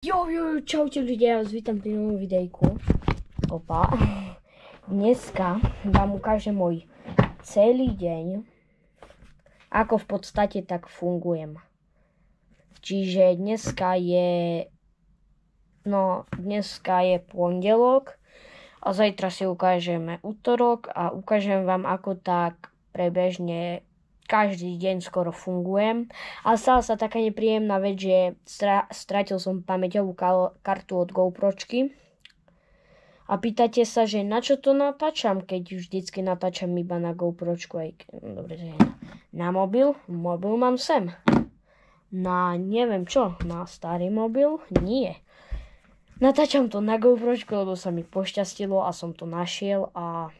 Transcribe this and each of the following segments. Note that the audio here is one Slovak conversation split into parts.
Čaute ľudia, ja vás vítam pri novom videjku. Opa. Dneska vám ukážem môj celý deň, ako v podstate tak fungujem. Čiže dneska je pondelok a zajtra si ukážeme útorok a ukážem vám, ako tak prebežne každý deň skoro fungujem. A stala sa taká nepríjemná vec, že stratil som pamäťovú kartu od GoPročky. A pýtate sa, že na čo to natáčam, keď vždycky natáčam iba na GoPročku. Dobre, na mobil? Mobil mám sem. Na neviem čo, na starý mobil? Nie. Natáčam to na GoPročku, lebo sa mi pošťastilo a som to našiel. A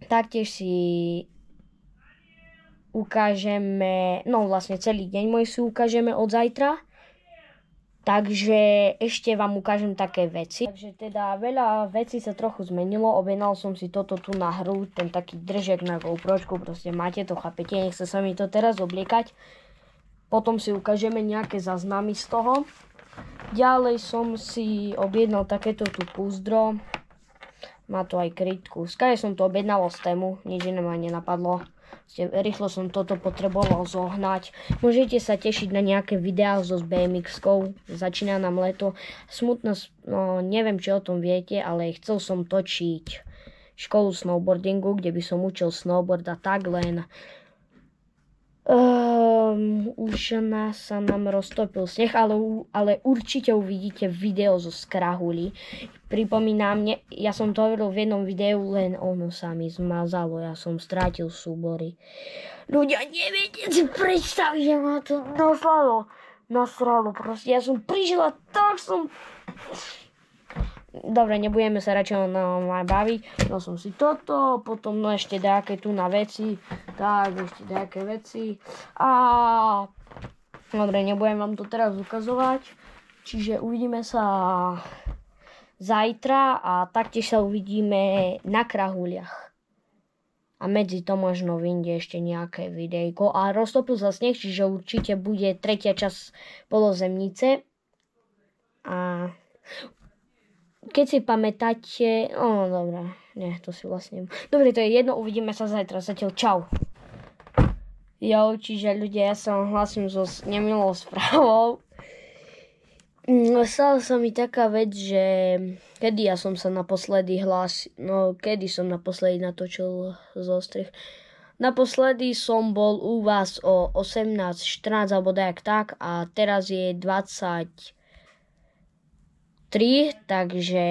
taktiež si ukážeme, vlastne celý deň môj si ukážeme od zajtra. Takže ešte vám ukážem také veci. Takže teda veľa vecí sa trochu zmenilo. Objednal som si toto tu na hru, ten taký držek na GoPročku. Proste máte to, chápete, nechce sa mi to teraz obliekať. Potom si ukážeme nejaké záznamy z toho. Ďalej som si objednal takéto tu púzdro. Má to aj krytku. Skade som to objednal z Temu, nič iné ma nenapadlo. Rýchlo som toto potreboval zohnať. Môžete sa tešiť na nejaké videá so BMX-kou. Začína nám leto. Smutno, neviem, či o tom viete, ale chcel som točiť školu snowboardingu, kde by som učil snowboard a tak, len už sa nám roztopil sneh, ale určite uvidíte video zo Skrahuli. Pripomínam, ja som to hovoril v jednom videu, len ono sa mi zmazalo, ja som strátil súbory. Ľudia, neviete si predstaviť, že ma to nasralo proste. Ja som prišiel a tak som... Dobre, nebudeme sa radšej baviť. Dal som si toto, potom ešte nejaké tu na veci. Tak, ešte nejaké veci. A dobre, nebudem vám to teraz ukazovať. Čiže uvidíme sa zajtra a taktiež sa uvidíme na Krahuliach. A medzi to možno vyjde ešte nejaké videjko. A roztopil sa sneh, čiže určite bude tretia časť polozemnice. A keď si pamätáte... Dobre, nie, to si vlastne... Dobre, to je jedno, uvidíme sa zajtra. Zatiaľ, čau. Čiže ľudia, ja sa hlasím so nemilou správou. Stala sa mi taká vec, že kedy som naposledy natočil zostrih. Naposledy som bol u vás o 18:14 alebo tak a teraz je 23, takže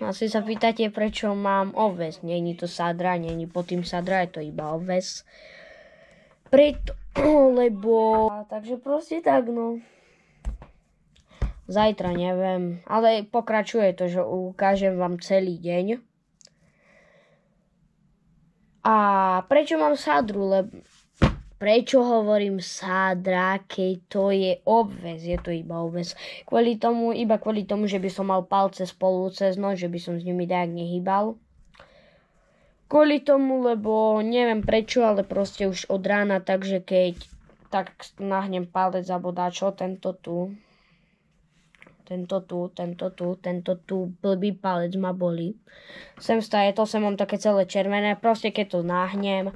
asi sa pýtate, prečo mám obväz. Není to sadra, není pod tým sadra, je to iba obväz. Preto, lebo... Takže proste tak, Zajtra neviem, ale pokračuje to, že ukážem vám celý deň. A prečo mám sadru? Prečo hovorím sadra, keď to je obväz? Je to iba obväz. Iba kvôli tomu, že by som mal palce spolu cez noc, že by som s nimi tak nehýbal. Kvôli tomu, lebo neviem prečo, ale proste už od rána, takže keď tak nahnem palec alebo dačo, tento tu, blbý palec ma bolí. Sem mám také celé červené, proste keď to nahnem,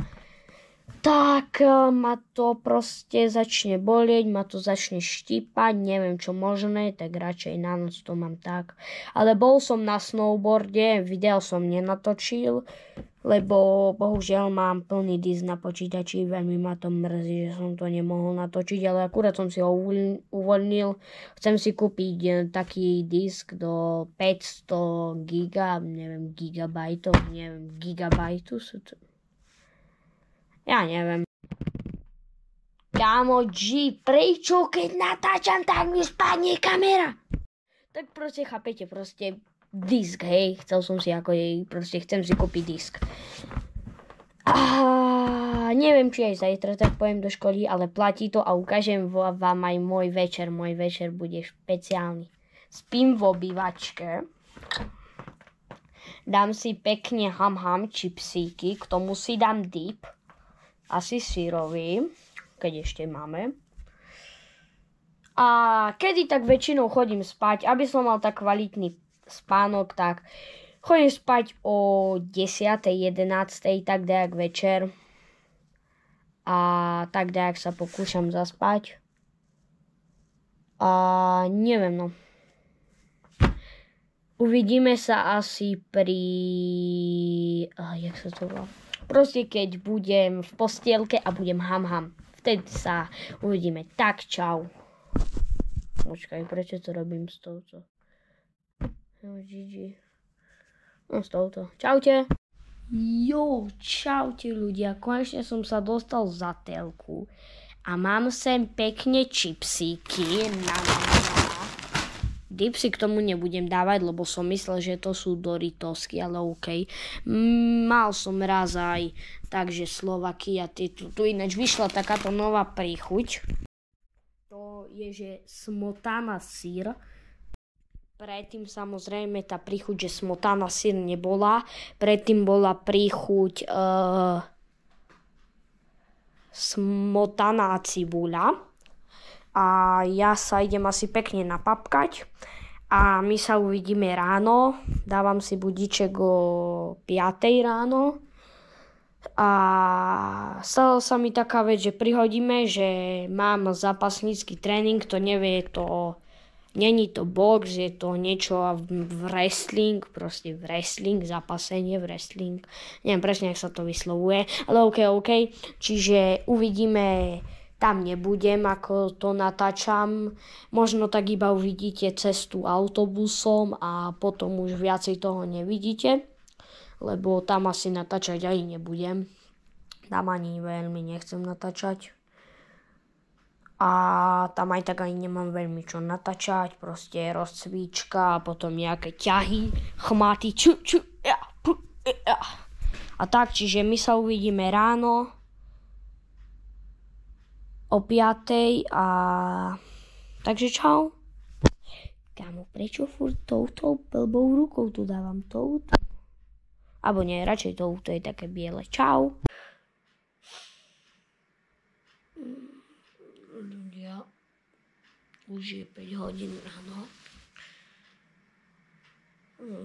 tak ma to proste začne bolieť, ma to začne štípať, neviem čo možné, tak radšej na noc to mám tak. Ale bol som na snowboarde, video som nenatočil, lebo bohužiaľ mám plný disk na počítači, veľmi ma to mrzí, že som to nemohol natočiť, ale akurát som si ho uvoľnil. Chcem si kúpiť taký disk do 500 gigabajtu sú to... Ja neviem. Kámo G, prečo keď natáčam, tak mi spadne kamera? Tak proste chápete, disk, hej, chcem si kúpiť disk. A neviem, či aj zajtra tak pojem do školy, ale platí to a ukážem vám aj môj večer. Môj večer bude špeciálny. Spím v obývačke. Dám si pekne ham čipsíky, k tomu si dám dip. Asi syrový, keď ešte máme. A kedy tak väčšinou chodím spať, aby som mal tak kvalitný spánok, tak chodím spať o 10. 11. tak dejak večer. A tak dejak sa pokúšam zaspať. A neviem, no. Uvidíme sa asi pri... jak sa to volá? Proste keď budem v postielke a budem ham. Vtedy sa uvidíme. Tak, čau. Počkaj, prečo to robím s touto? No, GG. No, s touto. Čaute. Jo, čaute ľudia. Konečne som sa dostal za telku. A mám sem pekne čipsíky. Dipsy k tomu nebudem dávať, lebo som myslel, že to sú Doritosky, ale OK. Mal som raz aj takže Slovakia. Tu ináč vyšla takáto nová príchuť. To je, že smotana syr. Predtým samozrejme tá príchuť, že smotana syr nebola. Predtým bola príchuť smotana cibuľa. A ja sa idem asi pekne napapkať a my sa uvidíme ráno. Dávam si budíček o 5 ráno a stala sa mi taká vec, že prihodíme, že mám zápasnícky tréning, to nevie, to není to box, je to niečo v wrestling, proste wrestling, zápasenie wrestling, neviem presne, jak sa to vyslovuje, ale OK, čiže uvidíme. Tam nebudem, ako to natáčam. Možno tak iba uvidíte cestu autobusom a potom už viacej toho nevidíte, lebo tam asi natáčať aj nebudem. Tam ani veľmi nechcem natáčať. A tam aj tak ani nemám veľmi čo natáčať. Proste rozcvička a potom nejaké ťahy, chmaty, a tak, čiže my sa uvidíme ráno o 5. a takže čau. Kámo, prečo furt touto blbou rukou tu dávam touto? Abo nie, radšej touto je také biele. Čau. Ľudia, už je 5 hodín ráno.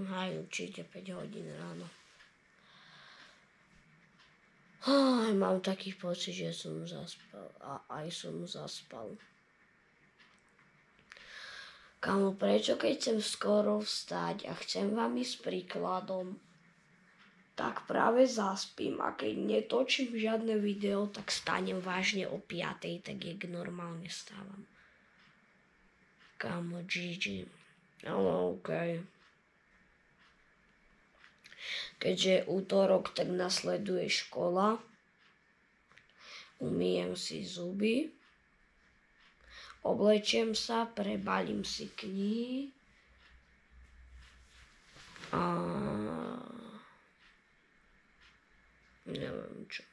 Aj určite 5 hodín ráno. Mám taký pocit, že som zaspal a aj som zaspal. Kámo, prečo keď chcem skoro vstať a chcem vám ísť príkladom, tak práve zaspím a keď netočím žiadne video, tak stanem vážne o 5, tak jak normálne stávam. Kámo, GG. Ale OK. Keďže útorok, tak nasleduje škola. Umyjem si zuby. Oblečiem sa, prebalím si knihy. A neviem čo.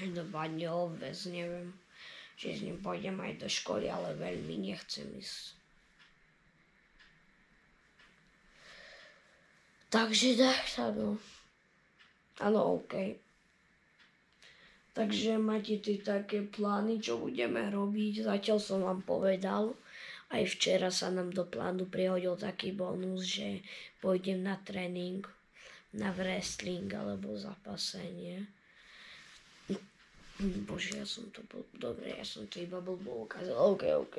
Každopádne obvez, neviem, či s ním pôjdem aj do školy, ale veľmi nechcem ísť. Takže tak sa no. Áno, OK. Takže máte tu také plány, čo budeme robiť. Zatiaľ som vám povedal. Aj včera sa nám do plánu prihodil taký bonus, že pôjdem na tréning, na wrestling alebo zapasenie. Bože, ja som to iba blbo ukázal. OK.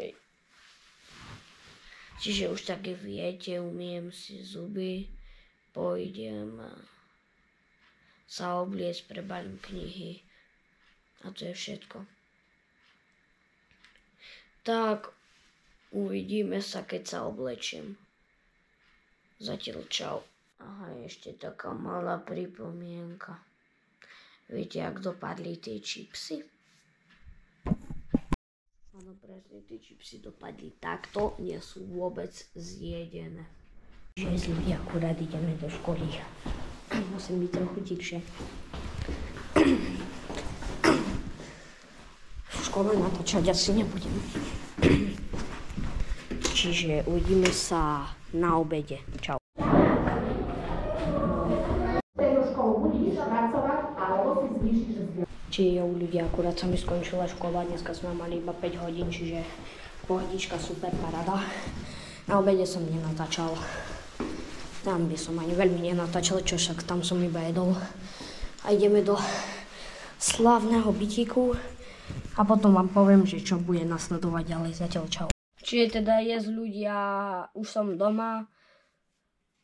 Čiže už také viete, umyjem si zuby. Pôjdem sa obliecť, prebalím knihy a to je všetko. Tak, uvidíme sa, keď sa oblečiem. Zatiaľ čau. Aha, ešte taká malá pripomienka. Viete, jak dopadli tie čipsy? Áno, presne, tie čipsy dopadli takto, nie sú vôbec zjedené. Že ľudia, akurát ideme do školy. Musím byť trochu tichšie. V škole natáčať asi nebudem. Čiže uvidíme sa na obede. Čau. Či jo ľudia, akurát sa mi skončila škola, dneska sme mali iba 5 hodín, čiže pohodička, super paráda. Na obede som nenatáčal. Tam by som ani veľmi nenatáčal, čo však tam som iba jedol. A ideme do slávneho bytíku a potom vám poviem, že čo bude nasledovať ďalej. Zatiaľ čau. Čiže teda ľudia, už som doma.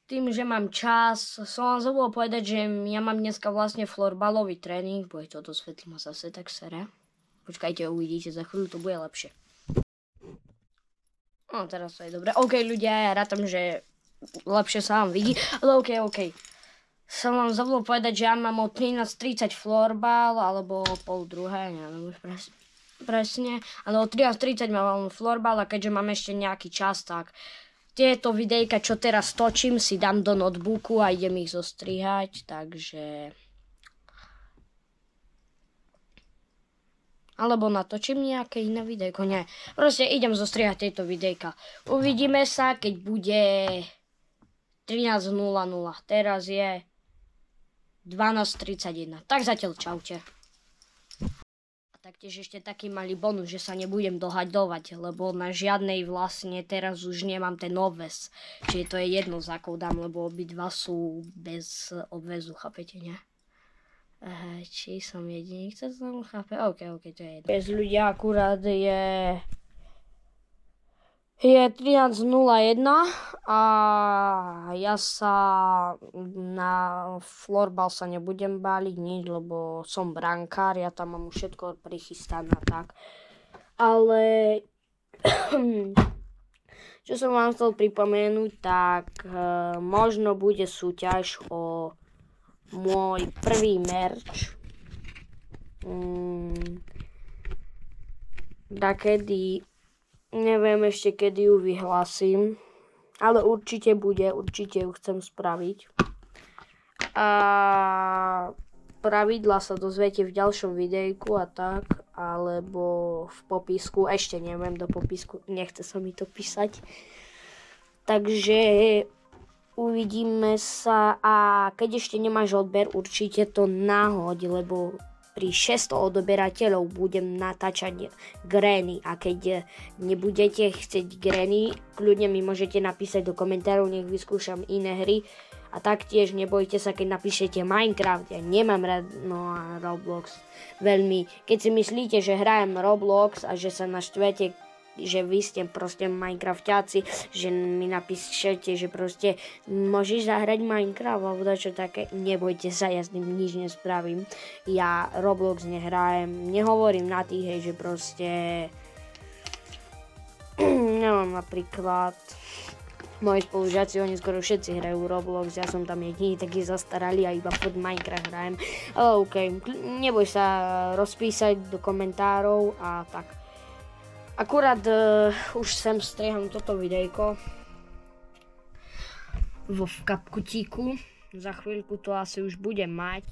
Tým, že mám čas, som vám zabudol povedať, že ja mám dneska vlastne florbalový tréning. Bude to dosvetlím a zase tak sere. Počkajte, uvidíte, za chvíľu to bude lepšie. No, teraz to je dobré. OK, ľudia, ja rátam, že lepšie sa vám vidí. Ale OK. Som vám zabudol povedať, že ja mám o 13:30 florbal, alebo pol druhé, neviem už presne. Ale o 13:30 mám florbal a keďže mám ešte nejaký čas, tak tieto videjka, čo teraz točím, si dám do notebooku a idem ich zostrihať, takže... Alebo natočím nejaké iné videjko, nie. Proste idem zostrihať tieto videjka. Uvidíme sa, keď bude 13:00. Teraz je 12:31. Tak zatiaľ čaute. Taktiež ešte taký malý bonus, že sa nebudem dohadovať, lebo na žiadnej vlastne teraz už nemám ten obväz. Čiže to je jedno, za akou dám, lebo obidva sú bez obväzu, chápete, nie? Či som jediný, kto to chápe? OK, to je jedno. Bez ľudia akurát je 13:01 a ja sa na florbal sa nebudem báliť nič, lebo som brankár, ja tam mám všetko prichystané a tak. Ale čo som vám chcel pripomenúť, tak možno bude súťaž o môj prvý merch. Takedy neviem ešte, kedy ju vyhlásim, ale určite bude, určite ju chcem spraviť. A pravidlá sa dozviete v ďalšom videjku a tak, alebo v popisku, ešte neviem do popisku, nechce sa mi to písať. Takže uvidíme sa a keď ešte nemáš odber, určite to nahoď, lebo pri 600 odoberateľov budem natáčať grény a keď nebudete chcieť grény, kľudne mi môžete napísať do komentárov, nech vyskúšam iné hry a taktiež nebojte sa, keď napíšete Minecraft, ja nemám rád a Roblox veľmi. Keď si myslíte, že hrajem Roblox a že sa naštvete, že vy ste proste Minecraftiaci, že mi napíšete, že proste môžeš zahrať Minecraft alebo dačo také, nebojte sa, ja s tým nič nespravím. Ja Roblox nehrajem, nehovorím na tých, hej, že proste neviem, napríklad moji spolužiaci, oni skoro všetci hrajú Roblox, ja som tam jediný taký zastaralý a iba pod Minecraft hrajem. OK, neboj sa rozpísať do komentárov a tak. Akurát už sem striham toto videjko v kapkutíku. Za chvíľku to asi už budem mať.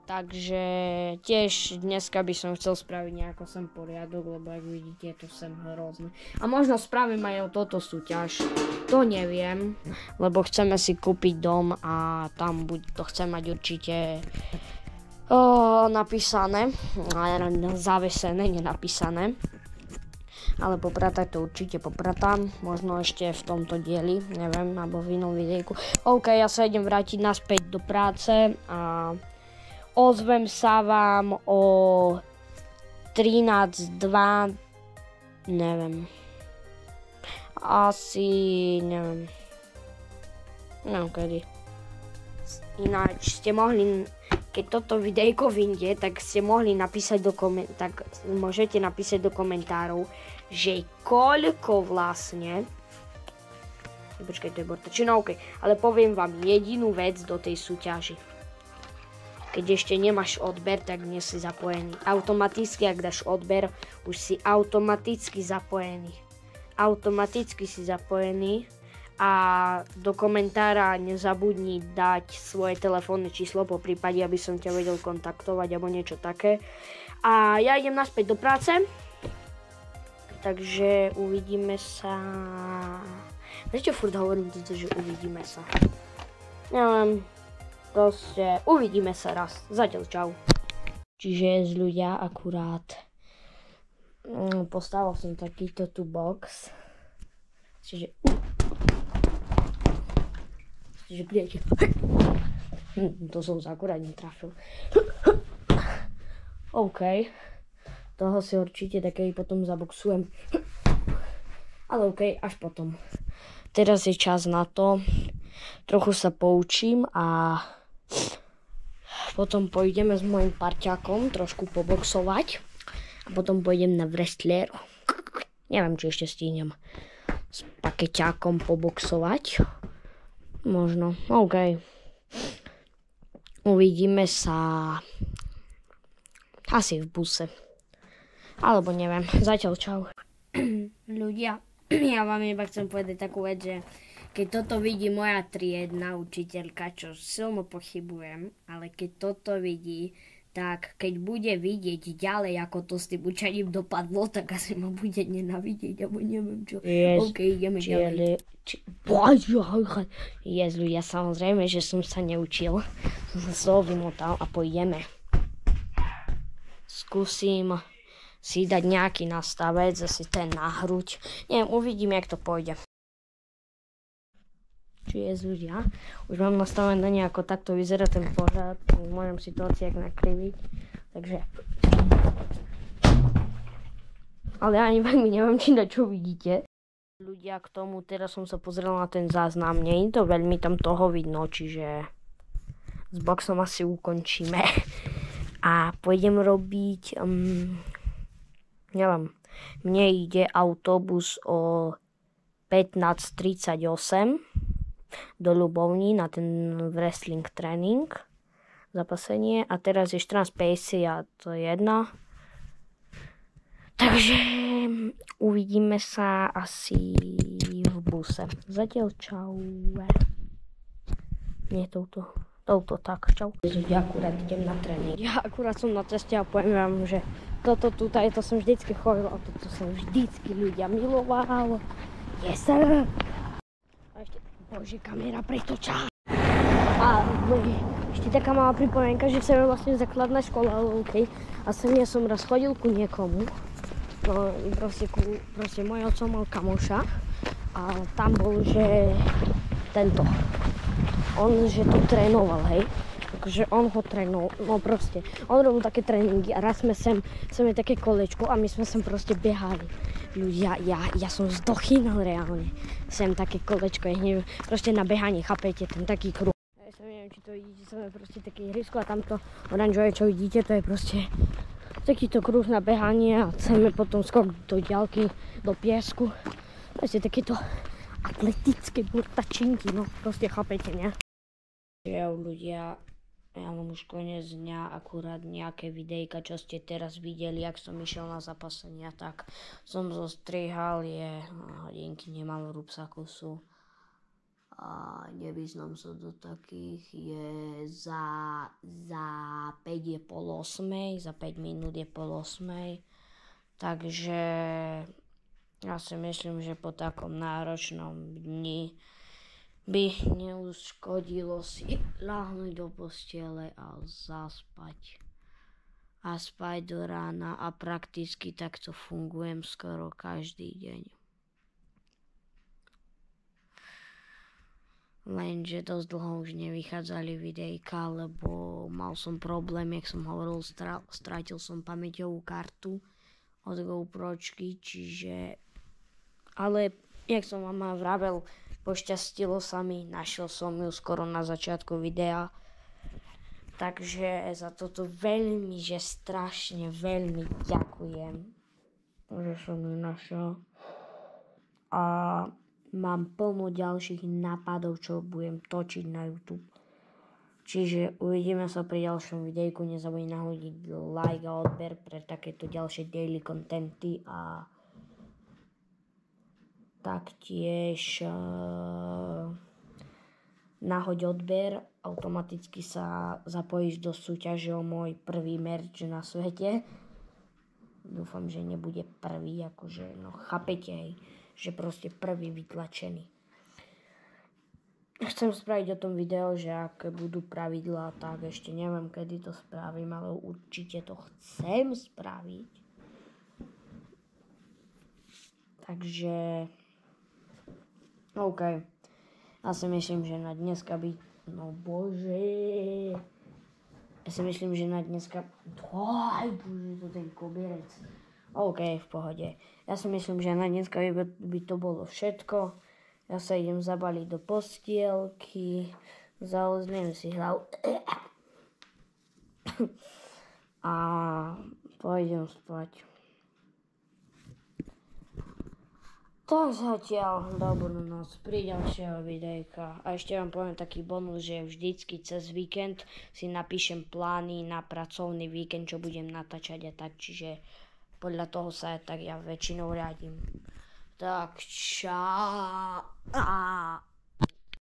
Takže tiež dneska by som chcel spraviť nejako sem poriadok, lebo ak vidíte, je to sem hrozné. A možno spravím aj o toto súťaž. To neviem, lebo chceme si kúpiť dom a tam to chcem mať určite napísané, zavesené, nenapísané. Ale popratať to určite popratám, možno ešte v tomto dieli, neviem, alebo v inom videjku. OK, ja sa idem vrátiť naspäť do práce a ozvem sa vám o 13:02, neviem, asi, neviem kedy. Ináč ste mohli, keď toto videjko vyjde, tak ste mohli napísať môžete napísať do komentárov, že koľko vlastne, počkaj, to je bortačina, OK, ale poviem vám jedinú vec do tej súťaži. Keď ešte nemáš odber, tak nie si zapojený. Automaticky, ak dáš odber, už si automaticky zapojený. A do komentára nezabudni dať svoje telefónne číslo, po prípade, aby som ťa vedel kontaktovať alebo niečo také. A ja idem naspäť do práce. Takže uvidíme sa. Vieš čo furt hovorím, že uvidíme sa. Neviem. Proste uvidíme sa raz. Zatiaľ čau. Čiže z ľudia akurát postavil som takýto tu box. Čiže prídete. To som sa akurát netrafil. OK. Toho si určite taký potom zaboxujem. Ale OK, až potom. Teraz je čas na to. Trochu sa poučím a potom pôjdeme s mojim parťákom trošku poboxovať. A potom pôjdem na wrestleru. Neviem, či ešte stihnem s pakeťákom poboxovať. Možno. OK. Uvidíme sa asi v buse. Alebo neviem. Zatiaľ čau. Ľudia, ja vám iba chcem povedať takú vec, že keď toto vidí moja triedna učiteľka, čo silno pochybujem, ale keď toto vidí, tak keď bude vidieť ďalej, ako to s tým učením dopadlo, tak asi ma bude nenávidieť, alebo neviem čo. OK, ideme ďalej. Ľudia, samozrejme, že som sa neučil. Som sa z toho vymotal a pôjdeme. Skúsim si dať nejaký nastavec, zase ten na hruď. Neviem, uvidím, jak to pôjde. Čiže ľudia, už mám nastavené nejako takto vyzerá ten pohľad, môžem si to hociak nakriviť, takže. Ale ani veľmi neviem, či na čo vidíte. Ľudia, k tomu teraz som sa pozrel na ten záznam, nie je to veľmi tam toho vidno, čiže s boxom asi ukončíme. A pôjdem robiť, neviem, mne ide autobus o 15:38 do Ľubovní na ten wrestling tréning, zapasenie a teraz je 14:51. Takže uvidíme sa asi v buse. Zatiaľ čau. Nie touto tak, čau. Ja akurát idem na tréning. Ja akurát som na ceste a poviem vám, že toto tutaj, to som vždycky chodil a toto som vždycky ľudia miloval. Yes sir. A ešte, bože, kamera pretočá. A ešte taká malá pripomienka, že sem je vlastne základná škola, ale OK. A sem ja som raz chodil ku niekomu. No, proste môj otco mal kamoša. A tam bol, že tento. On, že to trénoval, hej. Takže on ho trénoval, no proste. On robil také tréningy a raz sme sem je také kolečko a my sme sem proste behali. Ľudia, ja som zdochýnal reálne. Sem také kolečko, je proste na behanie, chápete, ten taký kruh. Ja sa neviem, či to vidíte, som je proste také ihrisko a tamto oranžové, čo vidíte, to je proste takýto kruh na behanie a chceme potom skok do diaľky, do piesku. Proste takéto atletické burtačinky, no proste chápete, ne? Čau ľudia, ja mám už koniec dňa, akurát nejaké videjka, čo ste teraz videli, ak som išiel na zapasenia, tak som zostrihal, hodinky nemám v rúbsaku sú a nevyznam sa do takých, je za 5 je 7:30, za 5 minút je 7:30, takže ja si myslím, že po takom náročnom dni by neuškodilo si ľahnúť do postele a zaspať. A spať do rána a prakticky takto fungujem skoro každý deň. Lenže dosť dlho už nevychádzali videjka, lebo mal som problém, jak som hovoril, strátil som pamäťovú kartu od GoPročky, čiže. Ale, jak som vám vravel, pošťastilo sa mi, našiel som ju skoro na začiatku videa. Takže za toto veľmi, že strašne veľmi ďakujem, že som ju našiel. A mám plno ďalších nápadov, čo budem točiť na YouTube. Čiže uvidíme sa pri ďalšom videjku. Nezabudni nahodiť like a odber pre takéto ďalšie daily contenty a taktiež nahoď odber, automaticky sa zapojíš do súťaže o môj prvý merch na svete. Dúfam, že nebude prvý, akože, no chápete, že proste prvý vytlačený. chcem spraviť o tom video, že aké budú pravidlá, tak ešte neviem, kedy to spravím, ale určite to chcem spraviť. Takže, OK. Ja si myslím, že na dneska by, no bože. Ja si myslím, že na dneska, bože, to ten kobierec. OK, v pohode. Ja si myslím, že na dneska by to bolo všetko. Ja sa idem zabaliť do postielky, zaozliem si hlavu a pôjdem spať. Tak zatiaľ dobrú noc pri ďalšieho videjka. A ešte vám poviem taký bonus, že vždycky cez víkend si napíšem plány na pracovný víkend, čo budem natáčať a tak, čiže podľa toho sa tak ja väčšinou riadím. Tak čau.